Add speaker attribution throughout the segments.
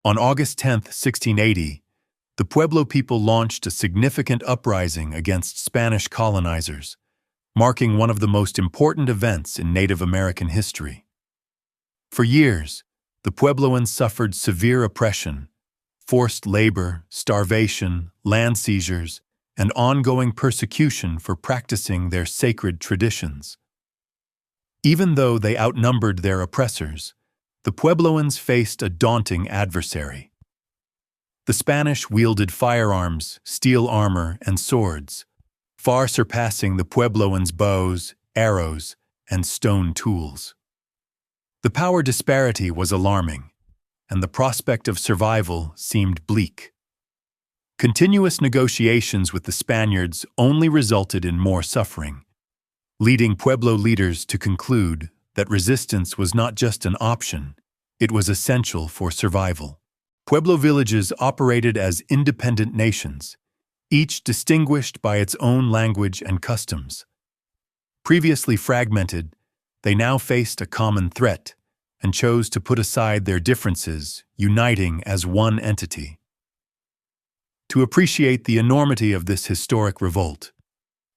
Speaker 1: On August 10, 1680, the Pueblo people launched a significant uprising against Spanish colonizers, marking one of the most important events in Native American history. For years, the Puebloans suffered severe oppression, forced labor, starvation, land seizures, and ongoing persecution for practicing their sacred traditions. Even though they outnumbered their oppressors, the Puebloans faced a daunting adversary. The Spanish wielded firearms, steel armor, and swords, far surpassing the Puebloans' bows, arrows, and stone tools. The power disparity was alarming, and the prospect of survival seemed bleak. Continuous negotiations with the Spaniards only resulted in more suffering, leading Pueblo leaders to conclude that resistance was not just an option, it was essential for survival. Pueblo villages operated as independent nations, each distinguished by its own language and customs. Previously fragmented, they now faced a common threat and chose to put aside their differences, uniting as one entity. To appreciate the enormity of this historic revolt,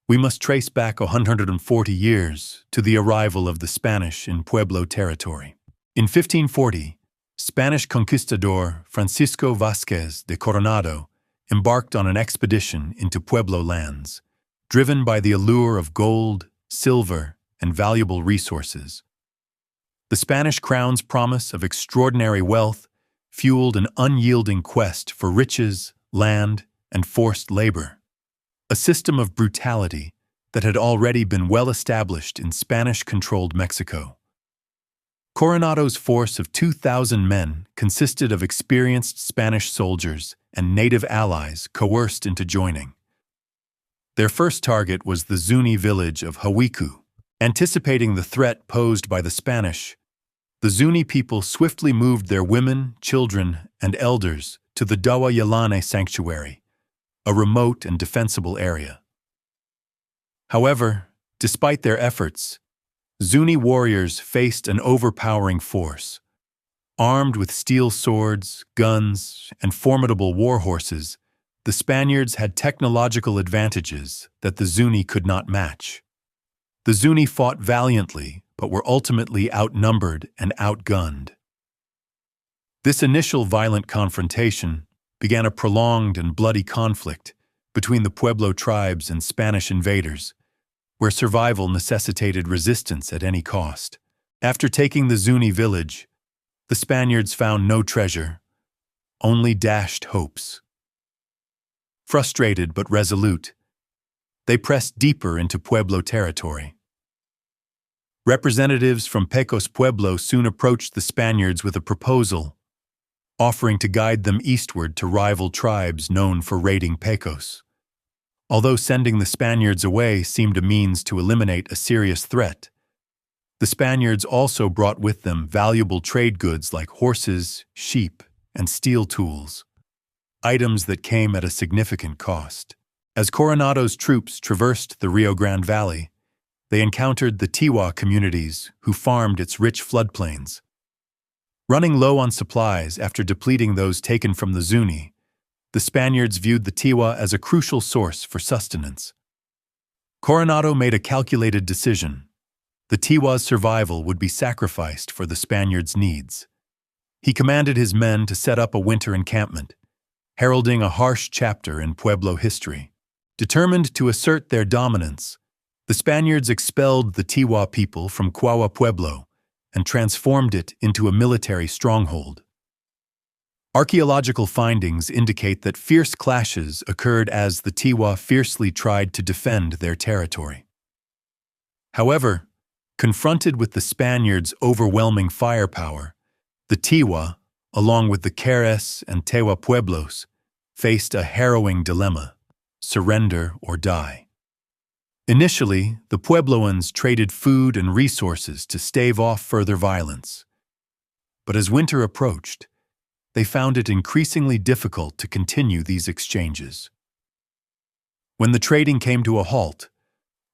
Speaker 1: we must trace back 140 years to the arrival of the Spanish in Pueblo territory. In 1540, Spanish conquistador Francisco Vázquez de Coronado embarked on an expedition into Pueblo lands, driven by the allure of gold, silver, and valuable resources. The Spanish crown's promise of extraordinary wealth fueled an unyielding quest for riches, land, and forced labor, a system of brutality that had already been well established in Spanish-controlled Mexico. Coronado's force of 2,000 men consisted of experienced Spanish soldiers and native allies coerced into joining. Their first target was the Zuni village of Hawiku. Anticipating the threat posed by the Spanish, the Zuni people swiftly moved their women, children, and elders to the Dawa Yalane sanctuary, a remote and defensible area. However, despite their efforts, Zuni warriors faced an overpowering force. Armed with steel swords, guns, and formidable war horses, the Spaniards had technological advantages that the Zuni could not match. The Zuni fought valiantly, but were ultimately outnumbered and outgunned. This initial violent confrontation began a prolonged and bloody conflict between the Pueblo tribes and Spanish invaders, where survival necessitated resistance at any cost. After taking the Zuni village, the Spaniards found no treasure, only dashed hopes. Frustrated but resolute, they pressed deeper into Pueblo territory. Representatives from Pecos Pueblo soon approached the Spaniards with a proposal, offering to guide them eastward to rival tribes known for raiding Pecos. Although sending the Spaniards away seemed a means to eliminate a serious threat, the Spaniards also brought with them valuable trade goods like horses, sheep, and steel tools, items that came at a significant cost. As Coronado's troops traversed the Rio Grande Valley, they encountered the Tewa communities who farmed its rich floodplains. Running low on supplies after depleting those taken from the Zuni, the Spaniards viewed the Tewa as a crucial source for sustenance. Coronado made a calculated decision. The Tewa's survival would be sacrificed for the Spaniards' needs. He commanded his men to set up a winter encampment, heralding a harsh chapter in Pueblo history. Determined to assert their dominance, the Spaniards expelled the Tewa people from Pueblo and transformed it into a military stronghold. Archaeological findings indicate that fierce clashes occurred as the Tewa fiercely tried to defend their territory. However, confronted with the Spaniards' overwhelming firepower, the Tewa, along with the Keres and Tewa pueblos, faced a harrowing dilemma: surrender or die. Initially, the Puebloans traded food and resources to stave off further violence. But as winter approached, they found it increasingly difficult to continue these exchanges. When the trading came to a halt,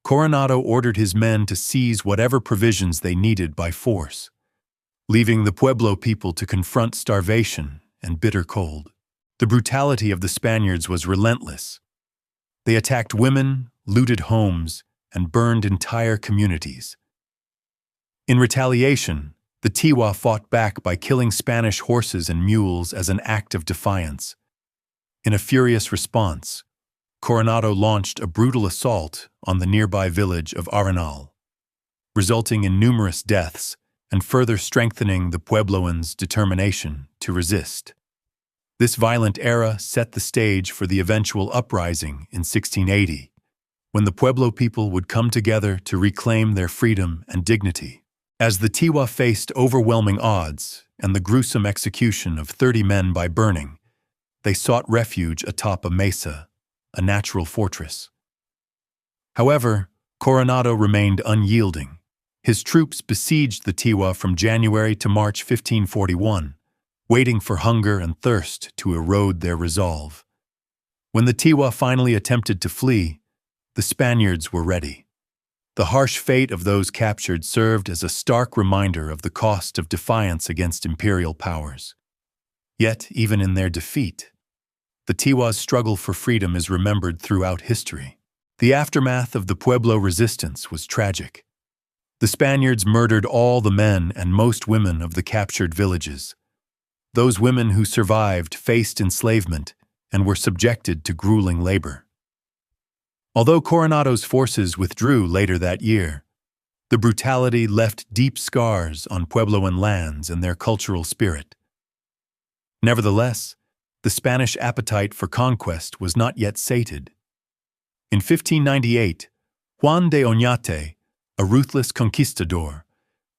Speaker 1: Coronado ordered his men to seize whatever provisions they needed by force, leaving the Pueblo people to confront starvation and bitter cold. The brutality of the Spaniards was relentless. They attacked women, looted homes, and burned entire communities. In retaliation, the Tewa fought back by killing Spanish horses and mules as an act of defiance. In a furious response, Coronado launched a brutal assault on the nearby village of Arenal, resulting in numerous deaths and further strengthening the Puebloans' determination to resist. This violent era set the stage for the eventual uprising in 1680, when the Pueblo people would come together to reclaim their freedom and dignity. As the Tewa faced overwhelming odds and the gruesome execution of 30 men by burning, they sought refuge atop a mesa, a natural fortress. However, Coronado remained unyielding. His troops besieged the Tewa from January to March 1541, waiting for hunger and thirst to erode their resolve. When the Tewa finally attempted to flee, the Spaniards were ready. The harsh fate of those captured served as a stark reminder of the cost of defiance against imperial powers. Yet, even in their defeat, the Tewa's struggle for freedom is remembered throughout history. The aftermath of the Pueblo resistance was tragic. The Spaniards murdered all the men and most women of the captured villages. Those women who survived faced enslavement and were subjected to grueling labor. Although Coronado's forces withdrew later that year, the brutality left deep scars on Puebloan lands and their cultural spirit. Nevertheless, the Spanish appetite for conquest was not yet sated. In 1598, Juan de Oñate, a ruthless conquistador,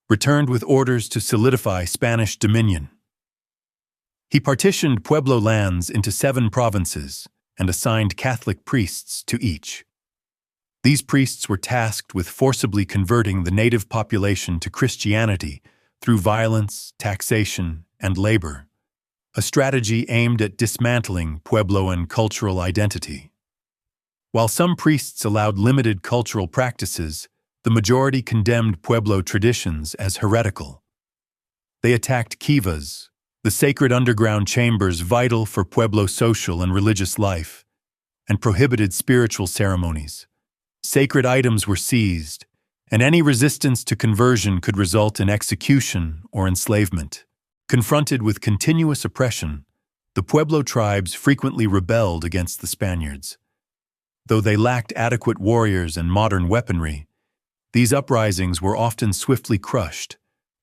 Speaker 1: returned with orders to solidify Spanish dominion. He partitioned Pueblo lands into 7 provinces and assigned Catholic priests to each. These priests were tasked with forcibly converting the native population to Christianity through violence, taxation, and labor, a strategy aimed at dismantling Puebloan cultural identity. While some priests allowed limited cultural practices, the majority condemned Pueblo traditions as heretical. They attacked kivas, the sacred underground chambers vital for Pueblo social and religious life, and prohibited spiritual ceremonies. Sacred items were seized, and any resistance to conversion could result in execution or enslavement. Confronted with continuous oppression, the Pueblo tribes frequently rebelled against the Spaniards. Though they lacked adequate warriors and modern weaponry, these uprisings were often swiftly crushed,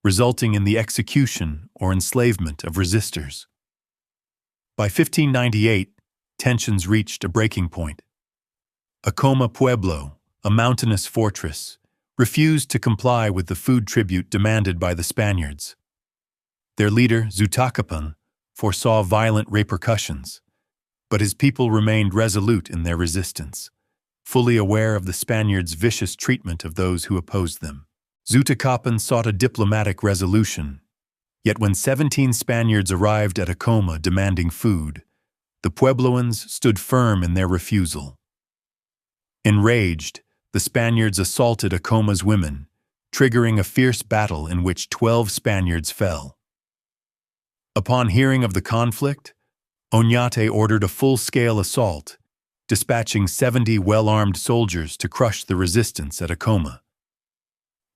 Speaker 1: resulting in the execution or enslavement of resistors. By 1598, tensions reached a breaking point. Acoma Pueblo, a mountainous fortress, refused to comply with the food tribute demanded by the Spaniards. Their leader, Zutacapan, foresaw violent repercussions, but his people remained resolute in their resistance, fully aware of the Spaniards' vicious treatment of those who opposed them. Zutacapan sought a diplomatic resolution, yet when 17 Spaniards arrived at Acoma demanding food, the Puebloans stood firm in their refusal. Enraged, the Spaniards assaulted Acoma's women, triggering a fierce battle in which 12 Spaniards fell. Upon hearing of the conflict, Oñate ordered a full-scale assault, dispatching 70 well-armed soldiers to crush the resistance at Acoma.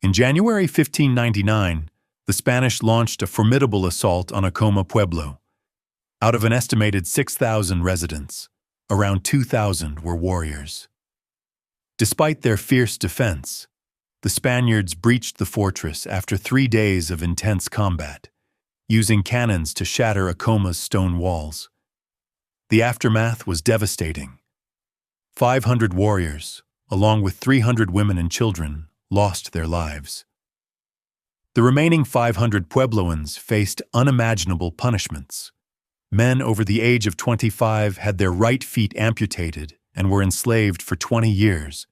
Speaker 1: In January 1599, the Spanish launched a formidable assault on Acoma Pueblo. Out of an estimated 6,000 residents, around 2,000 were warriors. Despite their fierce defense, the Spaniards breached the fortress after 3 days of intense combat, using cannons to shatter Acoma's stone walls. The aftermath was devastating. 500 warriors, along with 300 women and children, lost their lives. The remaining 500 Puebloans faced unimaginable punishments. Men over the age of 25 had their right feet amputated and were enslaved for 20 years,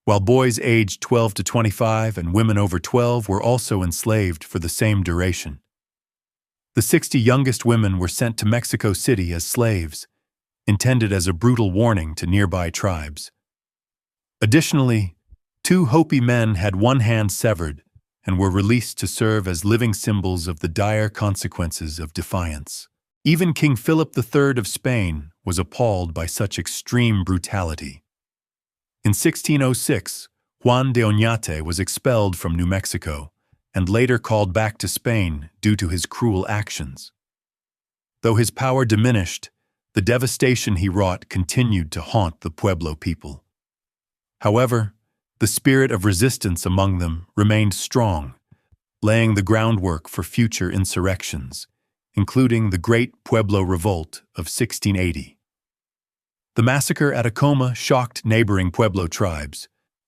Speaker 1: while boys aged 12 to 25 and women over 12 were also enslaved for the same duration. The 60 youngest women were sent to Mexico City as slaves, intended as a brutal warning to nearby tribes. Additionally, 2 Hopi men had one hand severed and were released to serve as living symbols of the dire consequences of defiance. Even King Philip III of Spain was appalled by such extreme brutality. In 1606, Juan de Oñate was expelled from New Mexico and later called back to Spain due to his cruel actions. Though his power diminished, the devastation he wrought continued to haunt the Pueblo people. However, the spirit of resistance among them remained strong, laying the groundwork for future insurrections, including the Great Pueblo Revolt of 1680. The massacre at Acoma shocked neighboring Pueblo tribes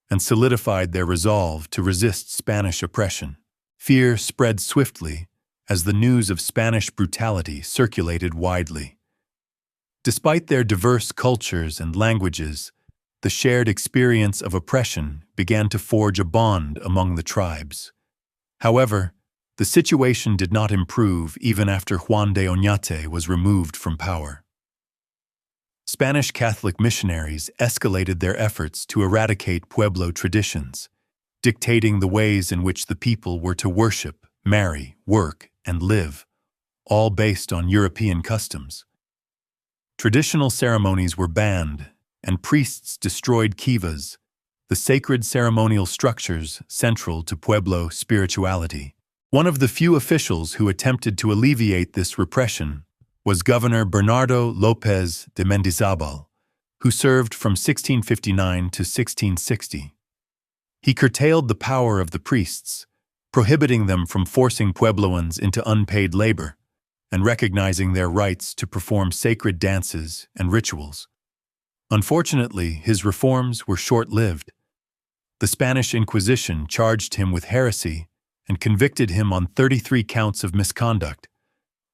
Speaker 1: and solidified their resolve to resist Spanish oppression. Fear spread swiftly as the news of Spanish brutality circulated widely. Despite their diverse cultures and languages, the shared experience of oppression began to forge a bond among the tribes. However, the situation did not improve even after Juan de Oñate was removed from power. Spanish Catholic missionaries escalated their efforts to eradicate Pueblo traditions, dictating the ways in which the people were to worship, marry, work, and live, all based on European customs. Traditional ceremonies were banned, and priests destroyed kivas, the sacred ceremonial structures central to Pueblo spirituality. One of the few officials who attempted to alleviate this repression was Governor Bernardo López de Mendizábal, who served from 1659 to 1660. He curtailed the power of the priests, prohibiting them from forcing Puebloans into unpaid labor and recognizing their rights to perform sacred dances and rituals. Unfortunately, his reforms were short-lived. The Spanish Inquisition charged him with heresy and convicted him on 33 counts of misconduct,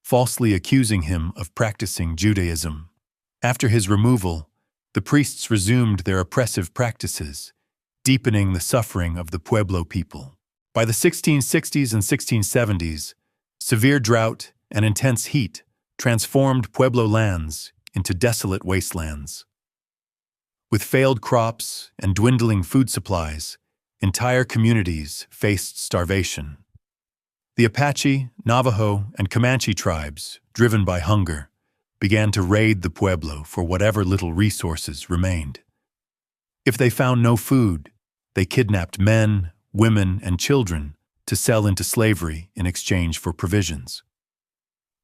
Speaker 1: falsely accusing him of practicing Judaism. After his removal, the priests resumed their oppressive practices, deepening the suffering of the Pueblo people. By the 1660s and 1670s, severe drought and intense heat transformed Pueblo lands into desolate wastelands. With failed crops and dwindling food supplies, entire communities faced starvation. The Apache, Navajo, and Comanche tribes, driven by hunger, began to raid the Pueblo for whatever little resources remained. If they found no food, they kidnapped men, women, and children to sell into slavery in exchange for provisions.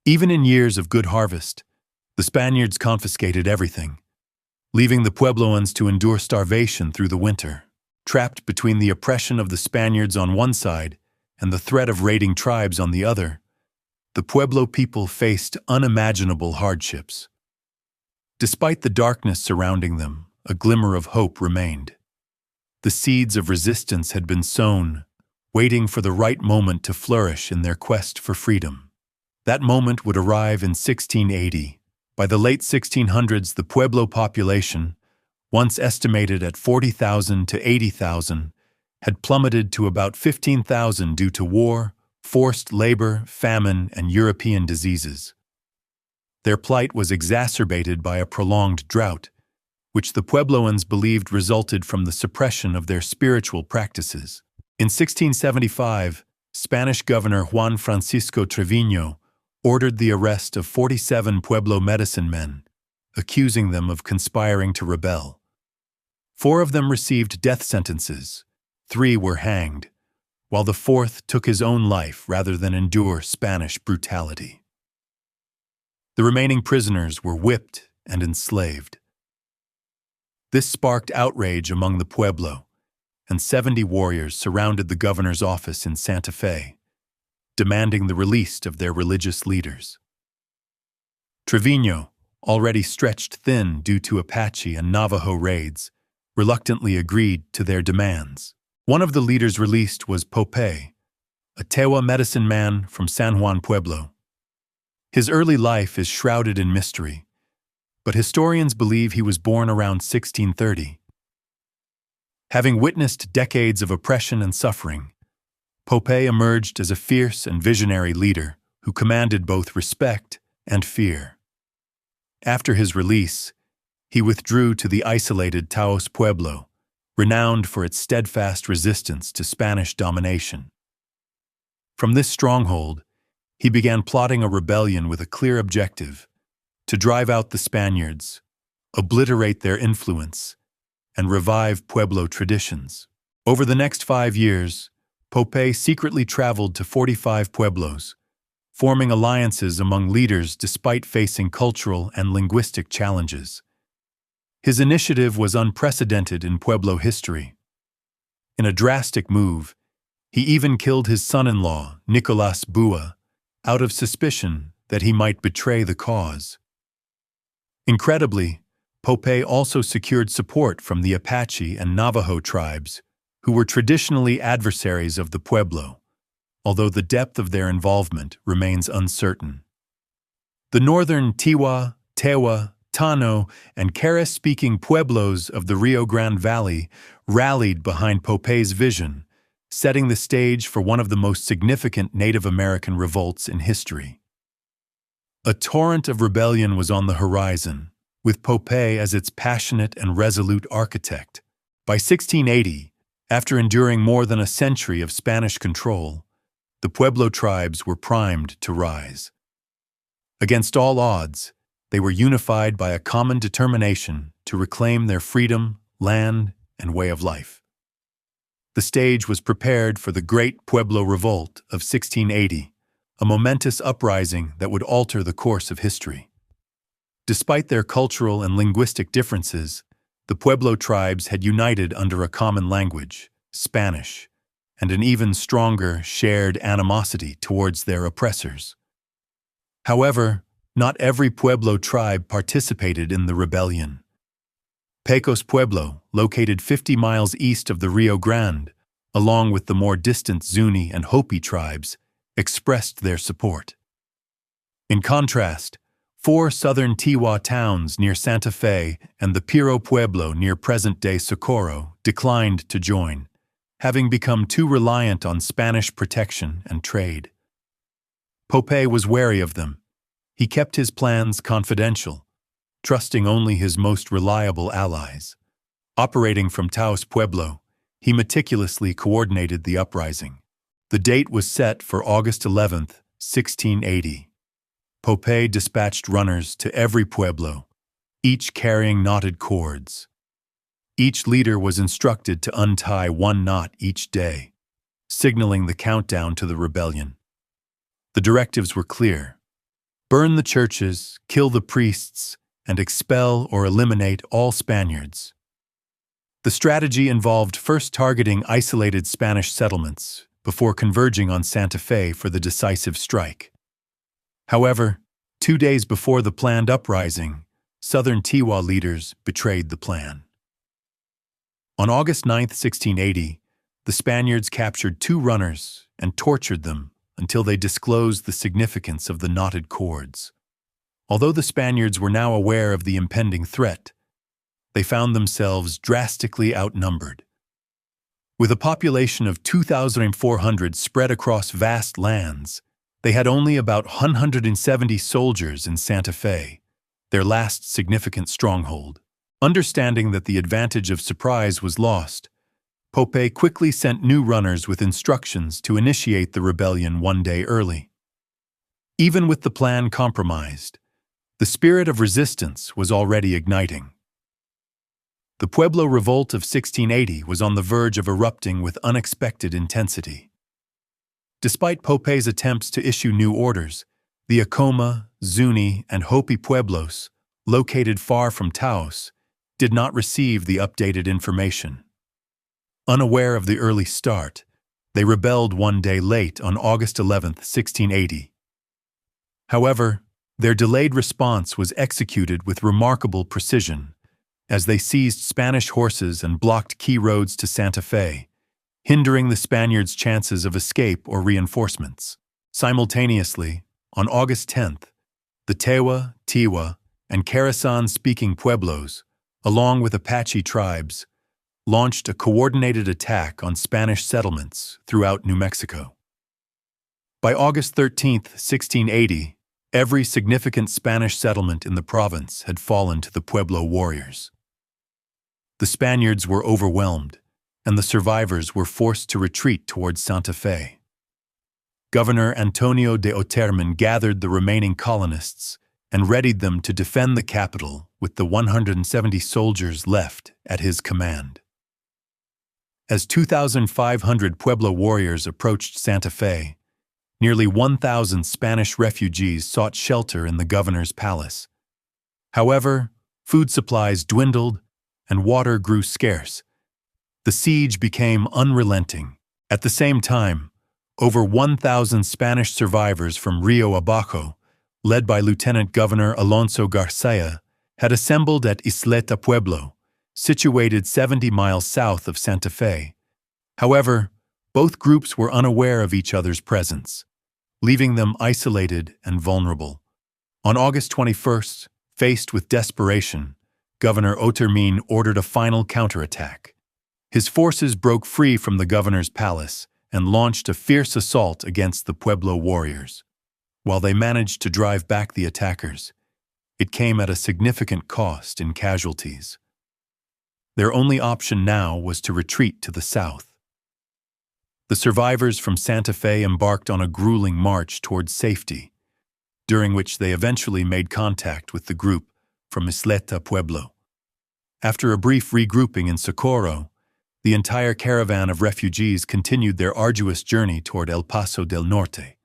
Speaker 1: Even in years of good harvest, the Spaniards confiscated everything, leaving the Puebloans to endure starvation through the winter. Trapped between the oppression of the Spaniards on one side and the threat of raiding tribes on the other, the Pueblo people faced unimaginable hardships. Despite the darkness surrounding them, a glimmer of hope remained. The seeds of resistance had been sown, waiting for the right moment to flourish in their quest for freedom. That moment would arrive in 1680. By the late 1600s, the Pueblo population, once estimated at 40,000 to 80,000, had plummeted to about 15,000 due to war, forced labor, famine, and European diseases. Their plight was exacerbated by a prolonged drought, which the Puebloans believed resulted from the suppression of their spiritual practices. In 1675, Spanish Governor Juan Francisco Trevino ordered the arrest of 47 Pueblo medicine men, accusing them of conspiring to rebel. 4 of them received death sentences, 3 were hanged, while the 4th took his own life rather than endure Spanish brutality. The remaining prisoners were whipped and enslaved. This sparked outrage among the Pueblo, and 70 warriors surrounded the governor's office in Santa Fe, demanding the release of their religious leaders. Trevino, already stretched thin due to Apache and Navajo raids, reluctantly agreed to their demands. One of the leaders released was Popay, a Tewa medicine man from San Juan Pueblo. His early life is shrouded in mystery, but historians believe he was born around 1630. Having witnessed decades of oppression and suffering, Popay emerged as a fierce and visionary leader who commanded both respect and fear. After his release, he withdrew to the isolated Taos Pueblo, renowned for its steadfast resistance to Spanish domination. From this stronghold, he began plotting a rebellion with a clear objective: to drive out the Spaniards, obliterate their influence, and revive Pueblo traditions. Over the next 5 years, Popay secretly traveled to 45 pueblos, forming alliances among leaders despite facing cultural and linguistic challenges. His initiative was unprecedented in Pueblo history. In a drastic move, he even killed his son-in-law, Nicolas Bua, out of suspicion that he might betray the cause. Incredibly, Popay also secured support from the Apache and Navajo tribes, who were traditionally adversaries of the Pueblo, although the depth of their involvement remains uncertain. The northern Tewa, Tewa, Tano, and Keres-speaking pueblos of the Rio Grande Valley rallied behind Popay's vision, setting the stage for one of the most significant Native American revolts in history. A torrent of rebellion was on the horizon, with Popay as its passionate and resolute architect. By 1680, after enduring more than a century of Spanish control, the Pueblo tribes were primed to rise. Against all odds, they were unified by a common determination to reclaim their freedom, land, and way of life. The stage was prepared for the Great Pueblo Revolt of 1680, a momentous uprising that would alter the course of history. Despite their cultural and linguistic differences, the Pueblo tribes had united under a common language, Spanish, and an even stronger shared animosity towards their oppressors. However, not every Pueblo tribe participated in the rebellion. Pecos Pueblo, located 50 miles east of the Rio Grande, along with the more distant Zuni and Hopi tribes, expressed their support. In contrast, 4 southern Tewa towns near Santa Fe and the Piro Pueblo near present-day Socorro declined to join, having become too reliant on Spanish protection and trade. Popay was wary of them. He kept his plans confidential, trusting only his most reliable allies. Operating from Taos Pueblo, he meticulously coordinated the uprising. The date was set for August 11, 1680. Popay dispatched runners to every pueblo, each carrying knotted cords. Each leader was instructed to untie 1 knot each day, signaling the countdown to the rebellion. The directives were clear: burn the churches, kill the priests, and expel or eliminate all Spaniards. The strategy involved first targeting isolated Spanish settlements before converging on Santa Fe for the decisive strike. However, 2 days before the planned uprising, southern Tewa leaders betrayed the plan. On August 9, 1680, the Spaniards captured 2 runners and tortured them until they disclosed the significance of the knotted cords. Although the Spaniards were now aware of the impending threat, they found themselves drastically outnumbered. With a population of 2,400 spread across vast lands, they had only about 170 soldiers in Santa Fe, their last significant stronghold. Understanding that the advantage of surprise was lost, Popay quickly sent new runners with instructions to initiate the rebellion 1 day early. Even with the plan compromised, the spirit of resistance was already igniting. The Pueblo Revolt of 1680 was on the verge of erupting with unexpected intensity. Despite Popay's attempts to issue new orders, the Acoma, Zuni, and Hopi Pueblos, located far from Taos, did not receive the updated information. Unaware of the early start, they rebelled 1 day late on August 11, 1680. However, their delayed response was executed with remarkable precision, as they seized Spanish horses and blocked key roads to Santa Fe, hindering the Spaniards' chances of escape or reinforcements. Simultaneously, on August 10th, the Tewa, Tewa, and Keresan-speaking pueblos, along with Apache tribes, launched a coordinated attack on Spanish settlements throughout New Mexico. By August 13, 1680, every significant Spanish settlement in the province had fallen to the Pueblo warriors. The Spaniards were overwhelmed, and the survivors were forced to retreat towards Santa Fe. Governor Antonio de Oterman gathered the remaining colonists and readied them to defend the capital with the 170 soldiers left at his command. As 2,500 Pueblo warriors approached Santa Fe, nearly 1,000 Spanish refugees sought shelter in the governor's palace. However, food supplies dwindled and water grew scarce. The siege became unrelenting. At the same time, over 1,000 Spanish survivors from Rio Abajo, led by Lieutenant Governor Alonso Garcia, had assembled at Isleta Pueblo, situated 70 miles south of Santa Fe. However, both groups were unaware of each other's presence, leaving them isolated and vulnerable. On August 21st, faced with desperation, Governor Otermin ordered a final counterattack. His forces broke free from the governor's palace and launched a fierce assault against the Pueblo warriors. While they managed to drive back the attackers, it came at a significant cost in casualties. Their only option now was to retreat to the south. The survivors from Santa Fe embarked on a grueling march towards safety, during which they eventually made contact with the group from Isleta Pueblo. After a brief regrouping in Socorro, the entire caravan of refugees continued their arduous journey toward El Paso del Norte.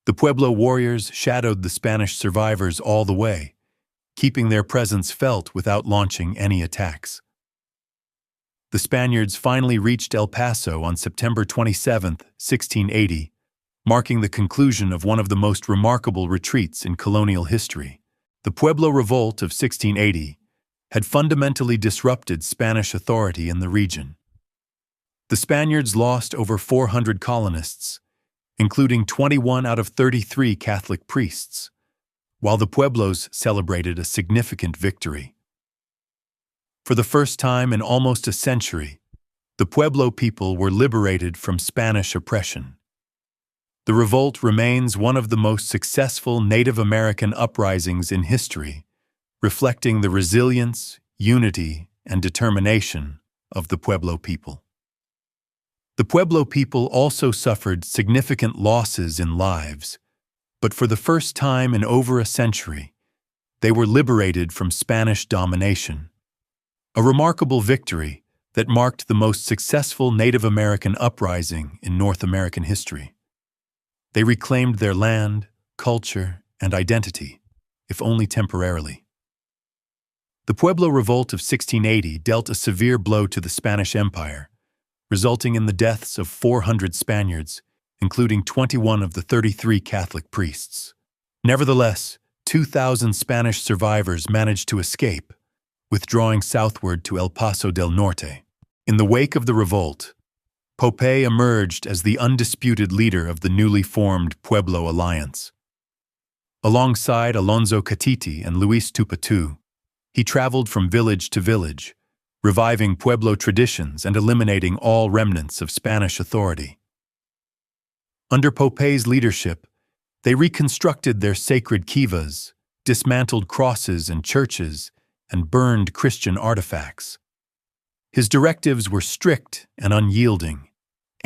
Speaker 1: The Pueblo warriors shadowed the Spanish survivors all the way, keeping their presence felt without launching any attacks. The Spaniards finally reached El Paso on September 27, 1680, marking the conclusion of one of the most remarkable retreats in colonial history. The Pueblo revolt of 1680 had fundamentally disrupted Spanish authority in the region. The Spaniards lost over 400 colonists, including 21 out of 33 Catholic priests, while the Pueblos celebrated a significant victory. For the first time in almost a century, the Pueblo people were liberated from Spanish oppression. The revolt remains one of the most successful Native American uprisings in history, reflecting the resilience, unity, and determination of the Pueblo people. The Pueblo people also suffered significant losses in lives, but for the first time in over a century, they were liberated from Spanish domination. A remarkable victory that marked the most successful Native American uprising in North American history. They reclaimed their land, culture, and identity, if only temporarily. The Pueblo Revolt of 1680 dealt a severe blow to the Spanish Empire, resulting in the deaths of 400 Spaniards, including 21 of the 33 Catholic priests. Nevertheless, 2,000 Spanish survivors managed to escape, withdrawing southward to El Paso del Norte. In the wake of the revolt, Popay emerged as the undisputed leader of the newly formed Pueblo Alliance. Alongside Alonso Catiti and Luis Tupatu, he traveled from village to village, reviving Pueblo traditions and eliminating all remnants of Spanish authority. Under Popay's leadership, they reconstructed their sacred kivas, dismantled crosses and churches, and burned Christian artifacts. His directives were strict and unyielding,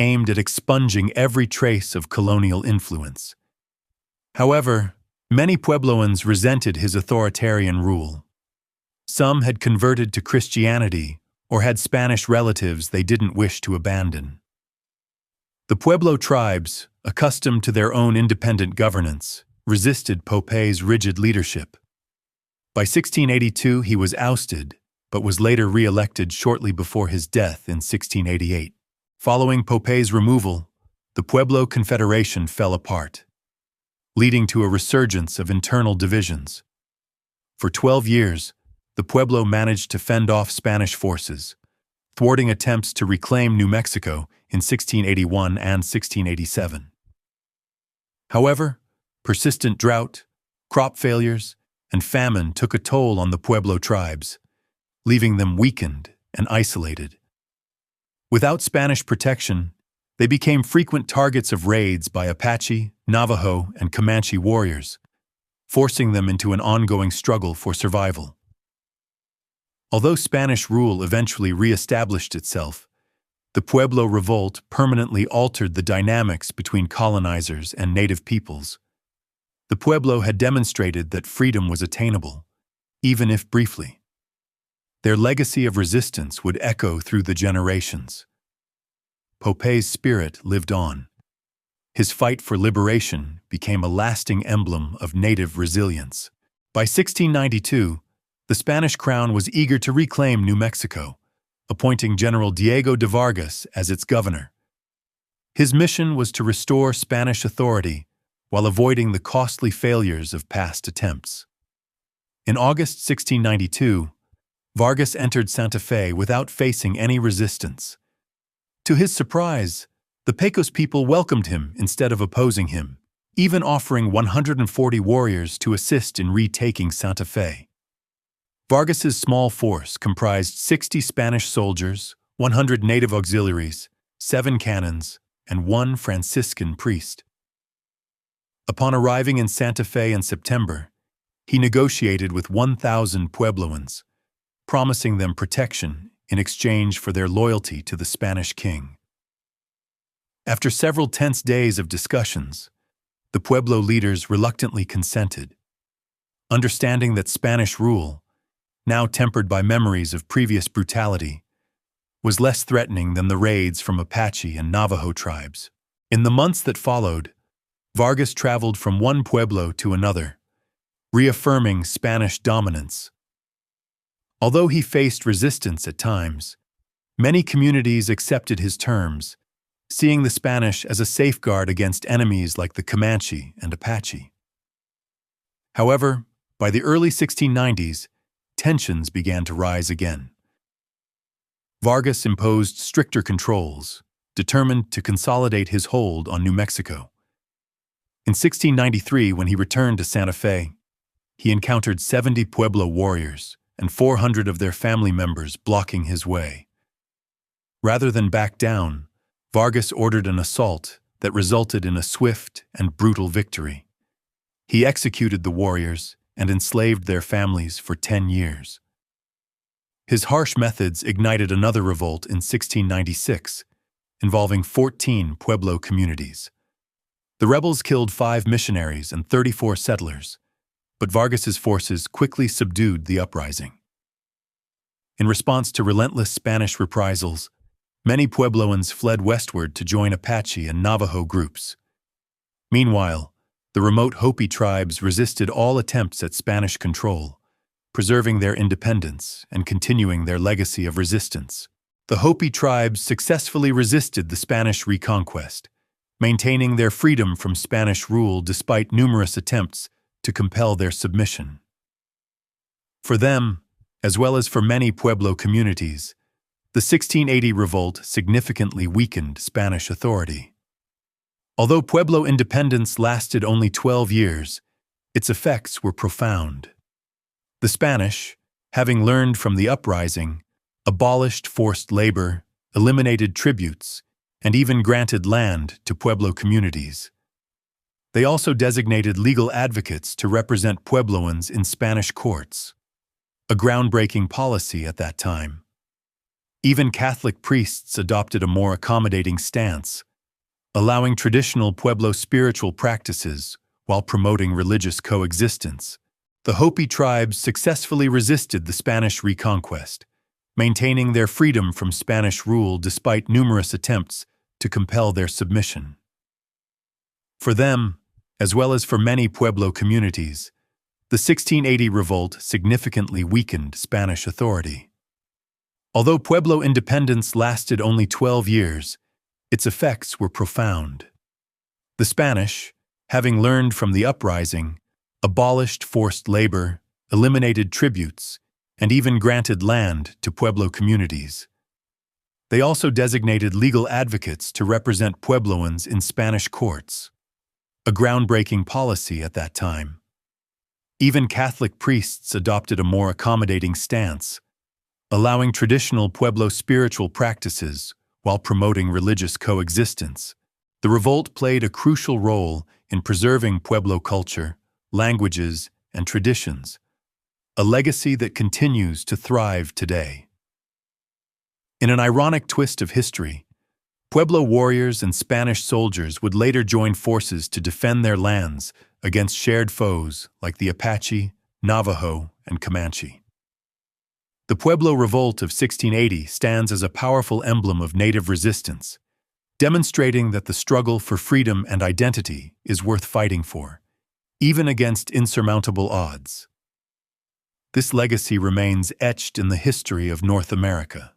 Speaker 1: aimed at expunging every trace of colonial influence. However, many Puebloans resented his authoritarian rule. Some had converted to Christianity or had Spanish relatives they didn't wish to abandon. The Pueblo tribes, accustomed to their own independent governance, resisted Popay's rigid leadership. By 1682, he was ousted, but was later re-elected shortly before his death in 1688. Following Popay's removal, the Pueblo Confederation fell apart, leading to a resurgence of internal divisions. For 12 years, the Pueblo managed to fend off Spanish forces, thwarting attempts to reclaim New Mexico in 1681 and 1687. However, persistent drought, crop failures, and famine took a toll on the Pueblo tribes, leaving them weakened and isolated. Without Spanish protection, they became frequent targets of raids by Apache, Navajo, and Comanche warriors, forcing them into an ongoing struggle for survival. Although Spanish rule eventually re-established itself, The Pueblo revolt permanently altered the dynamics between colonizers and native peoples. The Pueblo had demonstrated that freedom was attainable, even if briefly. Their legacy of resistance would echo through the generations. Popay's spirit lived on. His fight for liberation became a lasting emblem of native resilience. By 1692, the Spanish crown was eager to reclaim New Mexico, appointing General Diego de Vargas as its governor. His mission was to restore Spanish authority while avoiding the costly failures of past attempts. In August 1692, Vargas entered Santa Fe without facing any resistance. To his surprise, the Pecos people welcomed him instead of opposing him, even offering 140 warriors to assist in retaking Santa Fe. Vargas's small force comprised 60 Spanish soldiers, 100 native auxiliaries, 7 cannons, and 1 Franciscan priest. Upon arriving in Santa Fe in September, he negotiated with 1,000 Puebloans, promising them protection in exchange for their loyalty to the Spanish king. After several tense days of discussions, the Pueblo leaders reluctantly consented, understanding that Spanish rule, now tempered by memories of previous brutality, was less threatening than the raids from Apache and Navajo tribes. In the months that followed, Vargas traveled from one pueblo to another, reaffirming Spanish dominance. Although he faced resistance at times, many communities accepted his terms, seeing the Spanish as a safeguard against enemies like the Comanche and Apache. However, by the early 1690s, tensions began to rise again. Vargas imposed stricter controls, determined to consolidate his hold on New Mexico. In 1693, when he returned to Santa Fe, he encountered 70 Pueblo warriors and 400 of their family members blocking his way. Rather than back down, Vargas ordered an assault that resulted in a swift and brutal victory. He executed the warriors and enslaved their families for 10 years. His harsh methods ignited another revolt in 1696, involving 14 Pueblo communities. The rebels killed 5 missionaries and 34 settlers, but Vargas's forces quickly subdued the uprising. In response to relentless Spanish reprisals, many Puebloans fled westward to join Apache and Navajo groups. Meanwhile, the remote Hopi tribes resisted all attempts at Spanish control, preserving their independence and continuing their legacy of resistance. The Hopi tribes successfully resisted the Spanish reconquest, maintaining their freedom from Spanish rule despite numerous attempts to compel their submission. For them, as well as for many Pueblo communities, the 1680 revolt significantly weakened Spanish authority. Although Pueblo independence lasted only 12 years, its effects were profound. The Spanish, having learned from the uprising, abolished forced labor, eliminated tributes, and even granted land to Pueblo communities. They also designated legal advocates to represent Puebloans in Spanish courts, a groundbreaking policy at that time. Even Catholic priests adopted a more accommodating stance, allowing traditional Pueblo spiritual practices while promoting religious coexistence. The Hopi tribes successfully resisted the Spanish reconquest, maintaining their freedom from Spanish rule despite numerous attempts to compel their submission. For them, as well as for many Pueblo communities, the 1680 revolt significantly weakened Spanish authority. Although Pueblo independence lasted only 12 years, its effects were profound. The Spanish, having learned from the uprising, abolished forced labor, eliminated tributes, and even granted land to Pueblo communities. They also designated legal advocates to represent Puebloans in Spanish courts, a groundbreaking policy at that time. Even Catholic priests adopted a more accommodating stance, allowing traditional Pueblo spiritual practices while promoting religious coexistence. The revolt played a crucial role in preserving Pueblo culture, languages, and traditions, a legacy that continues to thrive today. In an ironic twist of history, Pueblo warriors and Spanish soldiers would later join forces to defend their lands against shared foes like the Apache, Navajo, and Comanche. The Pueblo revolt of 1680 stands as a powerful emblem of native resistance, demonstrating that the struggle for freedom and identity is worth fighting for, even against insurmountable odds. This legacy remains etched in the history of North America.